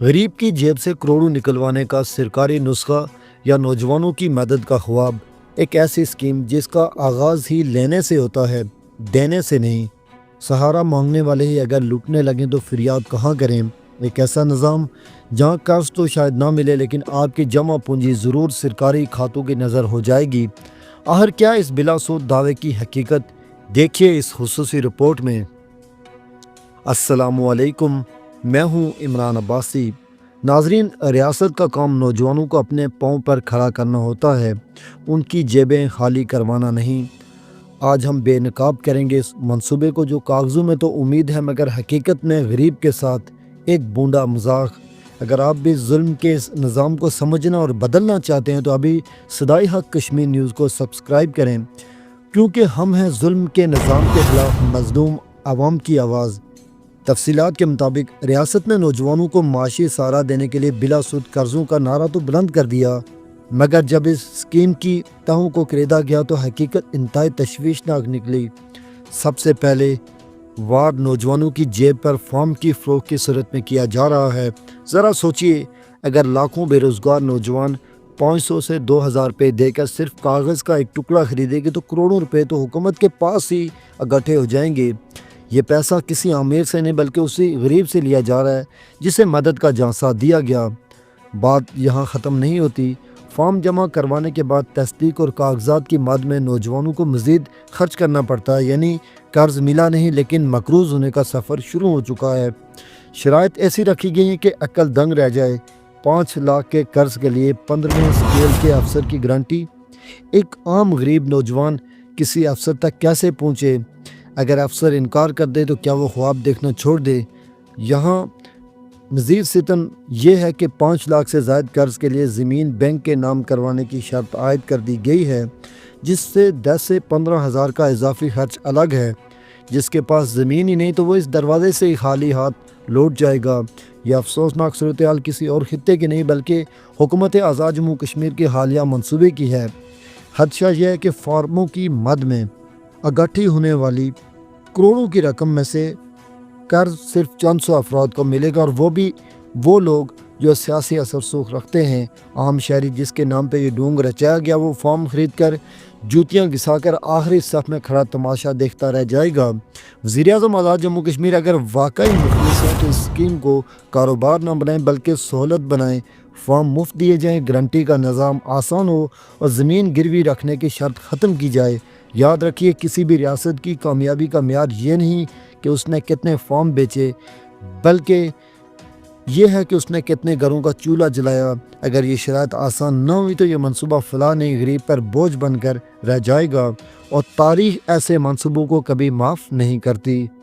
غریب کی جیب سے کروڑوں نکلوانے کا سرکاری نسخہ یا نوجوانوں کی مدد کا خواب، ایک ایسی اسکیم جس کا آغاز ہی لینے سے ہوتا ہے، دینے سے نہیں۔ سہارا مانگنے والے ہی اگر لوٹنے لگیں تو فریاد کہاں کریں؟ ایک ایسا نظام جہاں قرض تو شاید نہ ملے لیکن آپ کی جمع پونجی ضرور سرکاری کھاتوں کی نظر ہو جائے گی۔ آخر کیا اس بلا سود دعوے کی حقیقت؟ دیکھیے اس خصوصی رپورٹ میں۔ السلام علیکم، میں ہوں عمران عباسی۔ ناظرین، ریاست کا کام نوجوانوں کو اپنے پاؤں پر کھڑا کرنا ہوتا ہے، ان کی جیبیں خالی کروانا نہیں۔ آج ہم بے نقاب کریں گے اس منصوبے کو جو کاغذوں میں تو امید ہے مگر حقیقت میں غریب کے ساتھ ایک بونڈا مذاق۔ اگر آپ بھی ظلم کے اس نظام کو سمجھنا اور بدلنا چاہتے ہیں تو ابھی صدائے حق کشمیر نیوز کو سبسکرائب کریں، کیونکہ ہم ہیں ظلم کے نظام کے خلاف مظلوم عوام کی آواز۔ تفصیلات کے مطابق ریاست نے نوجوانوں کو معاشی سہارا دینے کے لیے بلا سود قرضوں کا نعرہ تو بلند کر دیا، مگر جب اس اسکیم کی تہوں کو خریدا گیا تو حقیقت انتہائی تشویشناک نکلی۔ سب سے پہلے وار نوجوانوں کی جیب پر فارم کی فروخت کی صورت میں کیا جا رہا ہے۔ ذرا سوچئے، اگر لاکھوں بے روزگار نوجوان 500 سے 2000 روپے دے کر صرف کاغذ کا ایک ٹکڑا خریدے گی تو کروڑوں روپے تو حکومت کے پاس ہی اکٹھے ہو جائیں گے۔ یہ پیسہ کسی امیر سے نہیں بلکہ اسی غریب سے لیا جا رہا ہے جسے مدد کا جھانسا دیا گیا۔ بات یہاں ختم نہیں ہوتی۔ فارم جمع کروانے کے بعد تصدیق اور کاغذات کی مد میں نوجوانوں کو مزید خرچ کرنا پڑتا ہے، یعنی قرض ملا نہیں لیکن مقروض ہونے کا سفر شروع ہو چکا ہے۔ شرائط ایسی رکھی گئی ہیں کہ عقل دنگ رہ جائے۔ 5 لاکھ کے قرض کے لیے 15ویں اسکیل کے افسر کی گارنٹی۔ ایک عام غریب نوجوان کسی افسر تک کیسے پہنچے؟ اگر افسر انکار کر دے تو کیا وہ خواب دیکھنا چھوڑ دے؟ یہاں مزید ستم یہ ہے کہ 5 لاکھ سے زائد قرض کے لیے زمین بینک کے نام کروانے کی شرط عائد کر دی گئی ہے، جس سے 10 سے 15 ہزار کا اضافی خرچ الگ ہے۔ جس کے پاس زمین ہی نہیں تو وہ اس دروازے سے ہی خالی ہاتھ لوٹ جائے گا۔ یہ افسوسناک صورتحال کسی اور خطے کی نہیں بلکہ حکومت آزاد جموں کشمیر کے حالیہ منصوبے کی ہے۔ خدشہ یہ ہے کہ فارموں کی مد میں اکٹھی ہونے والی کروڑوں کی رقم میں سے قرض صرف چند سو افراد کو ملے گا، اور وہ بھی وہ لوگ جو سیاسی اثر رسوخ رکھتے ہیں۔ عام شہری جس کے نام پہ یہ ڈھونگ رچایا گیا وہ فارم خرید کر جوتیاں گھسا کر آخری صف میں کھڑا تماشا دیکھتا رہ جائے گا۔ وزیر اعظم آزاد جموں کشمیر اگر واقعی مخلص ہیں تو اس اسکیم کو کاروبار نہ بنائیں بلکہ سہولت بنائیں۔ فارم مفت دیے جائیں، گارنٹی کا نظام آسان ہو اور زمین گروی رکھنے کی شرط ختم کی جائے۔ یاد رکھیے، کسی بھی ریاست کی کامیابی کا معیار یہ نہیں کہ اس نے کتنے فارم بیچے بلکہ یہ ہے کہ اس نے کتنے گھروں کا چولہا جلایا۔ اگر یہ شرائط آسان نہ ہوئی تو یہ منصوبہ فلاح نہیں غریب پر بوجھ بن کر رہ جائے گا، اور تاریخ ایسے منصوبوں کو کبھی معاف نہیں کرتی۔